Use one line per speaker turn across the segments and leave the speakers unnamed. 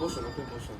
বসুন, আপনি বসুন।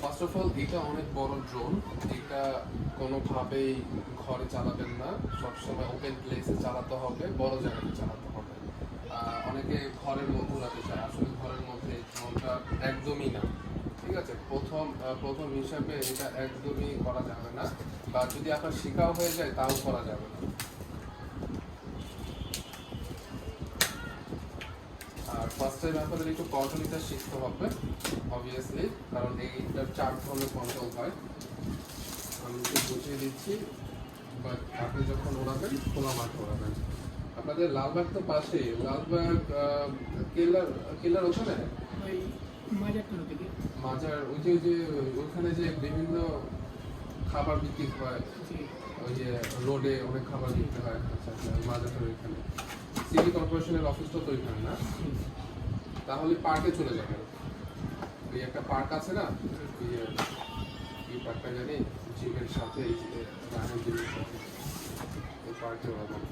ফার্স্ট অফ অল এটা অনেক বড় ড্রোন, এটা কোনোভাবেই ঘরে চালাবেন না, সবসময় ওপেন প্লেসে চালাতে হবে, বড় জায়গাতে চালাতে হবে। অনেকে ঘরের মধ্যে উড়াতে চায়, আসলে ঘরের মধ্যে ড্রোনটা একদমই না, ঠিক আছে। প্রথম হিসাবে এটা একদমই করা যাবে না, বা যদি আপনার শেখাও হয়ে যায় তাও করা যাবে না। আর ফার্স্ট টাইম আপনাদের একটু কন্ট্রোলটা শিখতে হবে অবভিয়াসলি, কারণ এইটার 4 ধরনের কন্ট্রোল হয়। আমি একটু বুঝিয়ে দিচ্ছি, বাট আপনি যখন ওড়াবেন খোলা মাঠে ওড়াবেন। আপনাদের লালবাগ তো পাশে, লালবাগ কেল্লার ওখানে মাজার ওই যে ওখানে যে বিভিন্ন খাবার বিক্রি হয়, ওই যে রোডে অনেক খাবার বিক্রি হয়। আচ্ছা আচ্ছা, মাজারটার ওইখানে সিটি কর্পোরেশনের অফিসটা তো ওইখানে না? তাহলে পার্কে চলে যাবেন। ওই একটা পার্ক আছে না, এই পার্কটা জানি জিমের সাথে, জিমের সাথে ওই পার্কে ওড়াবেন।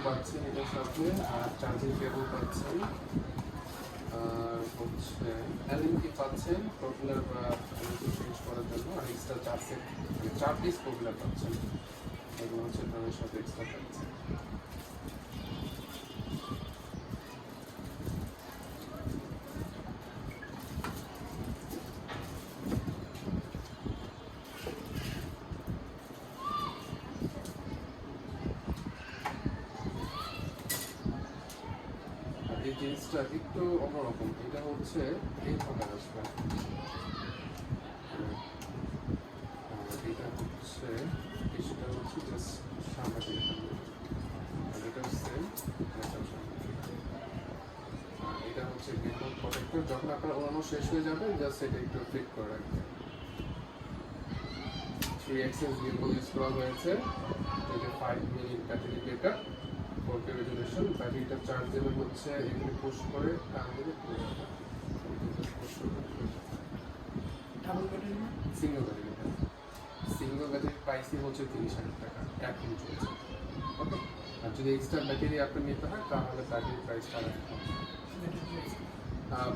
পাচ্ছেন এটার সাথে, আর চার্জিং কেবল পাচ্ছেন, আর হচ্ছে এলইডি পাচ্ছেন প্রপেলার বা চেঞ্জ করার জন্য, আর এক্সট্রা 4 পিস প্রপেলার পাচ্ছেন। এগুলো হচ্ছে ড্রোনের সাথে এক্সট্রা পাচ্ছেন। এই জিনিসটা একটু অন্যরকম, এটা হচ্ছে এইভাবে আসবে, এটা হচ্ছে কিছুটা হচ্ছে জাস্ট সামনে দিয়ে থাকবে, আর এটা হচ্ছে এটা হচ্ছে গ্রিন প্রোটেক্টর। যখন আপনার ওড়ানো শেষ হয়ে যাবে জাস্ট এটা একটু ফিট করে রাখবেন। 3xs গিম্বল ইউজ করা হয়েছে, এটা 5 minute battery backup, 4K resolution. ব্যাটারিটা চার্জ দেবেন হচ্ছে এখানে পুশ করে টান দিলে সিঙ্গেল ব্যাটারি প্রাইসই হচ্ছে 30,000 টাকা এখন চলছে। ওকে, আর যদি এক্সট্রা ব্যাটারি আপনার নিতে হয় তাহলে ব্যাটারির প্রাইসটা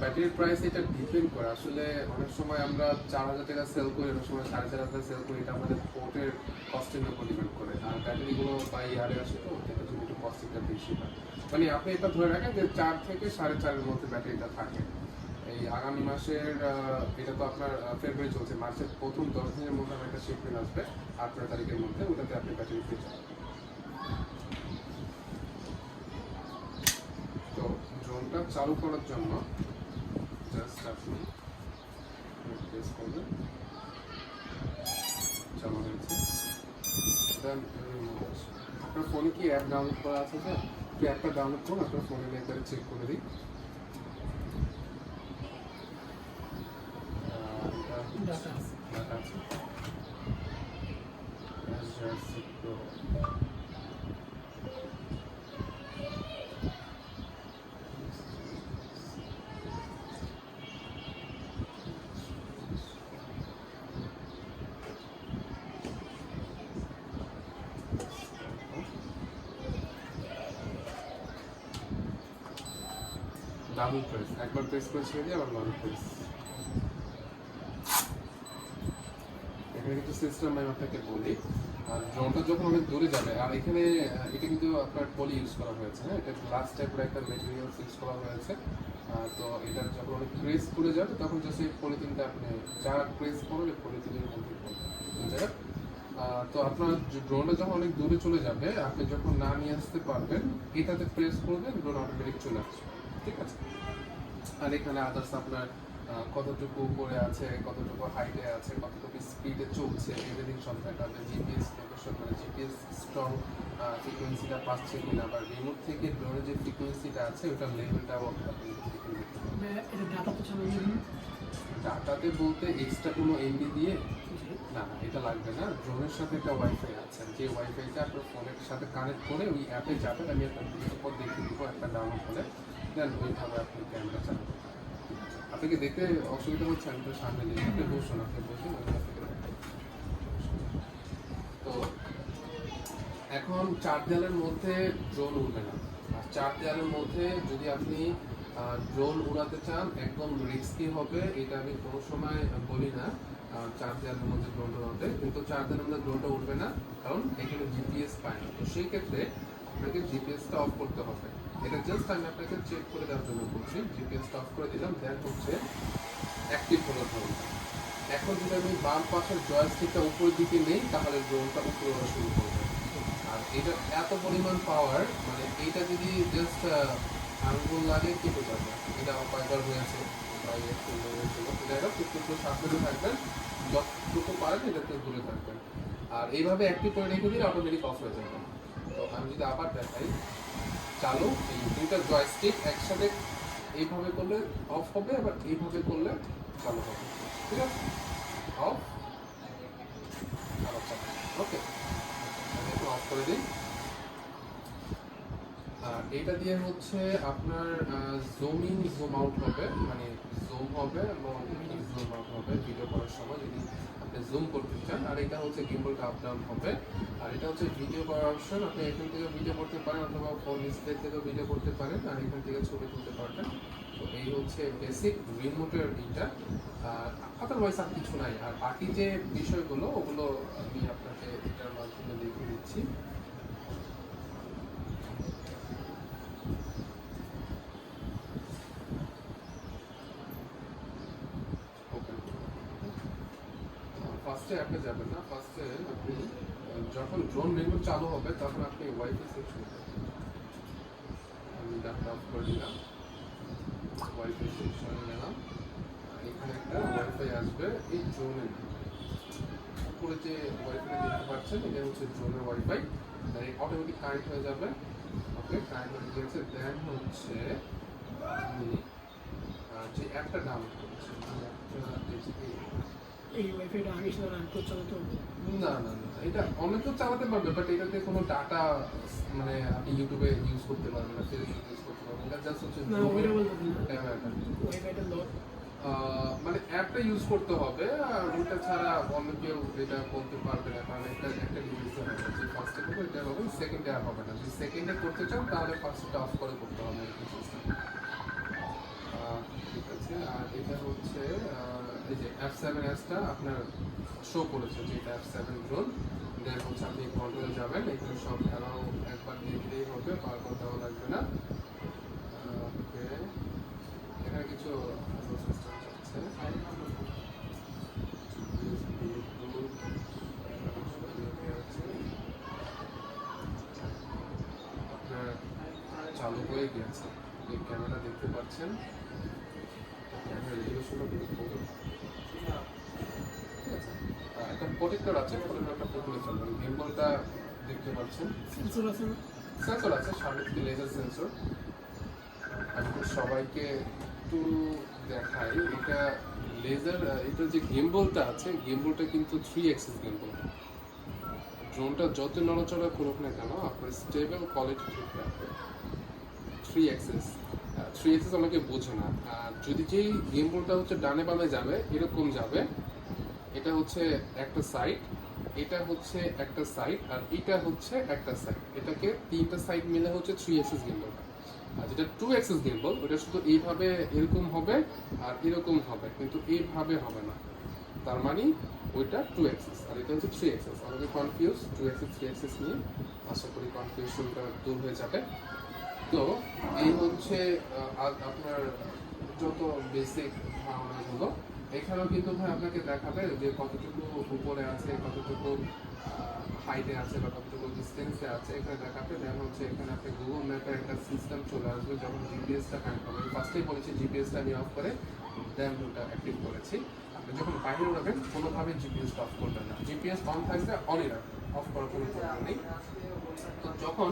ব্যাটারির প্রাইস এটা ডিপেন্ড করে। আসলে অনেক সময় আমরা 4,000 টাকা সেল করি, অনেক সময় 4,500 সেল করি, এটা আমাদের পোর্টের কস্টের উপর ডিপেন্ড করে। আর ব্যাটারিগুলো বাই ইয়ারে আসে, তো এটা যদি একটু কস্টিংটা বেশি হয়, মানে আপনি এটা ধরে রাখেন যে 4 থেকে 4.5-এর মধ্যে ব্যাটারিটা থাকে। এই আগামী মাসের এটা তো আপনার ফেব্রুয়ারি চলছে, মার্চের প্রথম 10 দিনের মধ্যে আমার একটা শিপমেন্ট আসবে 18 তারিখের মধ্যে, ওটাতে আপনি ব্যাটারি পেয়ে যাবেন। তো ড্রোনটা চালু করার জন্য জাস্ট আপনি প্রেস করবেন, চালু হয়েছে। দেন আপনার ফোনে কি অ্যাপ ডাউনলোড করা আছে? স্যার কি অ্যাপটা ডাউনলোড করুন, আপনার ফোনে নিয়ে তাহলে চেক করে দিই। ডাটা আছে SJRC Pro। ডাবল প্রেস, একবার প্রেস করে ছেড়ে দিয়ে আবার ডাবল প্রেস। এখানে কিছু সিস্টেম আমি আপনাকে বলি। আর ড্রোনটা যখন অনেক দূরে যাবে, আর এখানে এটা কিন্তু আপনার পলি ইউজ করা হয়েছে, হ্যাঁ, এটা গ্লাস টাইপের একটা মেটেরিয়াল ইউজ করা হয়েছে। তো এটা যখন অনেক প্রেস করে যাবে তখন জাস্ট এই পলিথিনটা আপনি যা প্রেস করবে পলিথিনের মধ্যে পড়বে। তো আপনার ড্রোনটা যখন অনেক দূরে চলে যাবে, আপনি যখন না নিয়ে আসতে পারবেন এটাতে প্রেস করবেন, ড্রোন অটোমেটিক চলে আসবে, ঠিক আছে। আর এখানে আদার্স আপনার কতটুকু উপরে আছে, কতটুকু হাইটে আছে, কতটুকু স্পিডে চলছে, এভরিথিং সব দেখাবে। জিপিএস লোকেশন মানে জিপিএস স্ট্রং ফ্রিকোয়েন্সিটা পাচ্ছে কিনা, বা রিমোট থেকে ড্রোনের যে ফ্রিকোয়েন্সিটা আছে ওটার লেভেলটাও আপনি ডাটাতে বলতে এক্সট্রা কোনো এমবি দিয়ে না, এটা লাগবে না। ড্রোনের সাথে একটা ওয়াইফাই আছে, যে ওয়াইফাইটা আপনার ফোনের সাথে কানেক্ট করে ওই অ্যাপে যাবেন, আমি একটা ভিডিও পর দেখিয়ে দিব, একটা ডাউনলোড করে দেন ওইভাবে আপনি ক্যামেরা চালাবেন। আপনাকে দেখতে অসুবিধা হচ্ছে, আমি তো সামনে দিই, আপনি বসুন, তো এখন 4 দেয়ালের মধ্যে ড্রোন উড়বে না। আর 4 দেয়ালের মধ্যে যদি আপনি ড্রোন উড়াতে চান একদম রিস্কি হবে, এটা আমি কোনো সময় বলি না 4 দেয়ালের মধ্যে ড্রোন উড়াতে, কিন্তু 4 দেয়ালের মধ্যে ড্রোনটা উঠবে না, কারণ এখানে জিপিএস পায় না। তো সেই ক্ষেত্রে আপনাকে জিপিএসটা অফ করতে হবে। এটা জাস্ট আমি আপনাকে চেক করে দেওয়ার জন্য বলছি। জিপিএসটা অফ করে দিলাম, দেন হচ্ছে অ্যাক্টিভ হলো ড্রোনটা। এখন যদি আমি বাম পাশের জয়স্টিকটা উপরের দিকে নেই, তাহলে ড্রোনটা উপরে ওঠা শুরু করবে। আর এটা এত পরিমাণ পাওয়ার, মানে এইটা যদি জাস্ট আঙ্গুল লাগে কেটে যাবে। এটা কয়েকবার হয়েছে, একটু সাবধানে থাকবেন, যতটুকু পারেন এটাতে দূরে থাকবেন। আর এইভাবে অ্যাক্টিভ করে রেখে দিলে অটোমেটিক অফ হয়ে যাবে। তো আমি যদি আবার দেখাই, চালু, এই দুইটা জয়স্টিক একসাথে এইভাবে করলে অফ হবে, আবার এইভাবে করলে চালু হবে, ঠিক আছে। অফ, আবার চালু, ওকে। আমি একটু অফ করে দিই। আর এটা দিয়ে হচ্ছে আপনার জুম ইন জুম আউট হবে, মানে জুম হবে এবং জুম আউট হবে ভিডিও করার সময় যদি আপনি জুম করতে চান। আর এটা হচ্ছে গিম্বলটা আপ ডাউন হবে। আর এটা হচ্ছে ভিডিও করার অপশন, আপনি এখান থেকে ভিডিও করতে পারেন অথবা ফোন ডিসপ্লে থেকেও ভিডিও করতে পারেন, আর এখান থেকে ছবি তুলতে পারবেন। তো এই হচ্ছে বেসিক রিমোটের এইটা। আর আদারওয়াইজ আর কিছু নাই। আর বাকি যে বিষয়গুলো ওগুলো আমি আপনাকে এটার মাধ্যমে দেখিয়ে দিচ্ছি। ফার্স্টে অ্যাপে যাবেন না, ফার্স্টে আপনি যখন ড্রোন রিমোট চালু হবে তখন আপনি ওয়াইফাই সেকশনে যাবেন। আমি ডাটা অফ করে দিলাম, ওয়াইফাই সেকশনে গেলাম। এখানে একটা ওয়াইফাই আসবে এই ড্রোনের উপরে যে ওয়াইফাইটা দেখতে পাচ্ছেন, এটা হচ্ছে ড্রোনের ওয়াইফাই। অটোমেটিক কানেক্ট হয়ে যাবে। ওকে, কানেক্ট হয়ে গেছে। দেন হচ্ছে আপনি যে অ্যাপটা ডাউনলোড করেছেন,
এই ওয়াইফাইটা আগে ছিল না, তো চালাতে হবে
না না না, এটা অনেকেও চালাতে পারবে, বাট এটাতে কোনো ডাটা মানে আপনি ইউটিউবে ইউজ করতে পারবেন না, ফেসবুক ইউজ করতে পারবেন না। জাস্ট হচ্ছে
না, ওইটা বলতে না,
ক্যামেরাটা
ওয়াইফাইটা লক
মানে অ্যাপটা ইউজ করতে হবে। আর ওটা ছাড়া অন্য কেউ এটা বলতে পারবে না, কারণ একটা ডিভাইসে হবে, যে ফার্স্টে করবে এটা হবে, সেকেন্ডে আর হবে না। যদি সেকেন্ডে করতে চান তাহলে ফার্স্টটা অফ করে করতে হবে এরকম সিস্টেম। ঠিক আছে। আর এটা হচ্ছে এই যে F7sটা আপনার শো করেছে যে এটা F7 ড্রোন। দেন হচ্ছে আপনি কন্ট্রোলে যাবেন, এখানে সব অ্যালাউ একবার দিয়ে দিলেই হবে, বারবার দেওয়া লাগবে না। ওকে, এখানে কিছু সিস্টেম আছে, আপনার চালু হয়ে গেছে। এই ক্যামেরা দেখতে পাচ্ছেন, ক্যামেরা রেজুলেশনটা খুব একটা প্রোটেক্টর আছে, প্রোটেক্টরটা খুলে ফেলবেন। গিম্বলটা দেখতে পাচ্ছেন,
সেন্সর আছে না?
সেন্সর আছে, সামনে থেকে লেজার সেন্সর। আমি সবাইকে একটু দেখাই, এটা লেজার, এটা যে গিম্বলটা আছে, গিম্বলটা কিন্তু 3 অ্যাক্সিস গিম্বল। ড্রোনটা যত নড়াচড়া করুক না কেন, আপনার স্টেবল কোয়ালিটি ঠিক রাখবে। 3 অ্যাক্সিস, 3 অ্যাক্সিস অনেকে বোঝে না। আর যদি যেই গিম্বলটা হচ্ছে ডানে বামে যাবে, এরকম যাবে, এটা হচ্ছে একটা সাইড, এটা হচ্ছে একটা সাইড, আর এটা হচ্ছে একটা সাইড। এটাকে 3টা সাইড মিলে হচ্ছে 3 অ্যাক্সিস গিম্বল। আর যেটা 2 অ্যাক্সেস গিম্বল ওটা শুধু এইভাবে এরকম হবে আর এরকম হবে, কিন্তু এইভাবে হবে না। তার মানে ওইটা 2 অ্যাক্সেস আর এটা হচ্ছে 3 অ্যাক্সেস। অনেকে কনফিউজ 2 অ্যাক্সেস 3 অ্যাক্সেস নিয়ে, আশা করি কনফিউশনটা দূর হয়ে যাবে। তো এই হচ্ছে আপনার যত বেসিক ধারণাগুলো। এখানেও কিন্তু ভাই আপনাকে দেখাবে যে কতটুকু উপরে আছে, কতটুকু হাইটে আছে বা কতটুকু ডিস্টেন্সে আছে। এখানে দেখাবে দেন হচ্ছে এখানে আপনি গুগল ম্যাপের একটা সিস্টেম চলে আসবে যখন জিপিএসটা কানেক্ট হবে। ফার্স্টেই বলেছি জিপিএসটা আমি অফ করে দেন ওটা অ্যাক্টিভ করেছি। আপনি যখন বাইরে উড়াবেন কোনোভাবে জিপিএসটা অফ করবেন না, জিপিএস অন থাকবে অনই রাখবেন, অফ করার কোনো প্রয়োজন নেই। তো যখন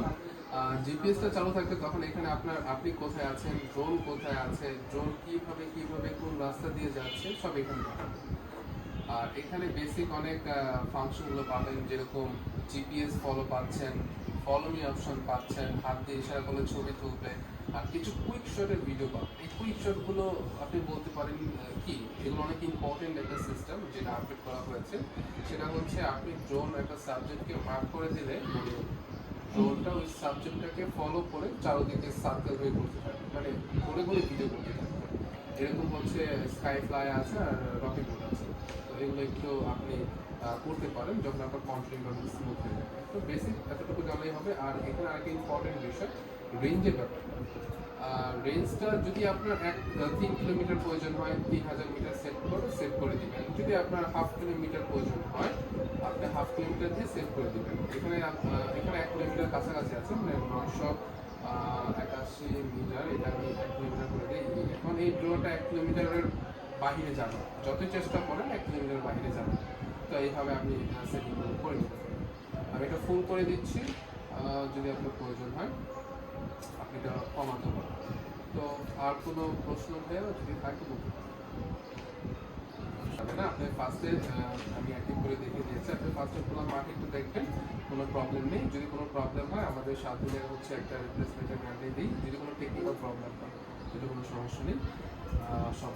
জিপিএসটা চালু থাকবে তখন এখানে আপনি কোথায় আছেন, ড্রোন কোথায় আছে, ড্রোন কিভাবে কোন রাস্তা দিয়ে যাচ্ছে সব এখানে দেখাবে। আর এখানে বেসিক অনেক ফাংশনগুলো পাবেন, যেরকম জিপিএস ফলো পাচ্ছেন, ফলো মি অপশন পাচ্ছেন, হাত দিয়ে ইশারা করলে ছবি তুলবে, আর কিছু কুইক শটের ভিডিও পাবেন। এই কুইক শটগুলো আপনি বলতে পারেন কি, এগুলো অনেক ইম্পর্টেন্ট একটা সিস্টেম যেটা আপডেট করা হয়েছে। সেটা হচ্ছে আপনি ড্রোন একটা সাবজেক্টকে মার্ক করে দিলে মানে ড্রোনটা ওই সাবজেক্টটাকে ফলো করে চারদিকে সার্কেল হয়ে করতে থাকবে, মানে ঘুরে ঘুরে ভিডিও করতে থাকবে। এরকম হচ্ছে স্কাই ফ্লাই আছে আর রকেট মোড আছে। তো এগুলো একটু আপনি করতে পারেন যখন আপনার কন্টেন্ট অনেক স্মুথ হয়ে যাবে। তো বেসিক এতটুকু জানলেই হবে। আর এখানে আরেকটা ইম্পর্টেন্ট বিষয় রেঞ্জের ব্যাপারটা। রেঞ্জটা যদি আপনার 3 কিলোমিটার প্রয়োজন হয় 3000 মিটার সেট করে দিবেন। যদি আপনার 1/2 কিলোমিটার প্রয়োজন হয় আপনি 1/2 কিলোমিটার দিয়ে সেট করে দিবেন। এখানে 1 কিলোমিটার কাছাকাছি আছে, মানে 981 মিটার, এটা আমি 1 কিলোমিটার করে দিই। এখন এই ড্রোনটা 1 কিলোমিটারের বাহিরে যাবে, যতই চেষ্টা করেন 1 কিলোমিটার বাহিরে যাবে। তো এইভাবে আপনি সেটিংগুলো করে নিতে পারেন। আমি এটা ফুল করে দিচ্ছি, যদি আপনার প্রয়োজন হয় আপনি এটা কমাতে পারেন। তো আর কোনো প্রশ্ন ভাইয়া যদি থাকে বলতে পারেন। না আপনি ফার্স্টে আমি অ্যাক্টিভ করে দেখে দিয়েছি, আপনি ফার্স্টে খোলা মাঠ একটু দেখবেন, কোনো প্রবলেম নেই। যদি কোনো প্রবলেম হয় আমাদের 7 দিনের হচ্ছে একটা রিপ্লেসমেন্টের গ্যারান্টি দিই। যদি কোনো টেকনিক্যাল প্রবলেম হয় যদি কোনো সমস্যা নেই, সব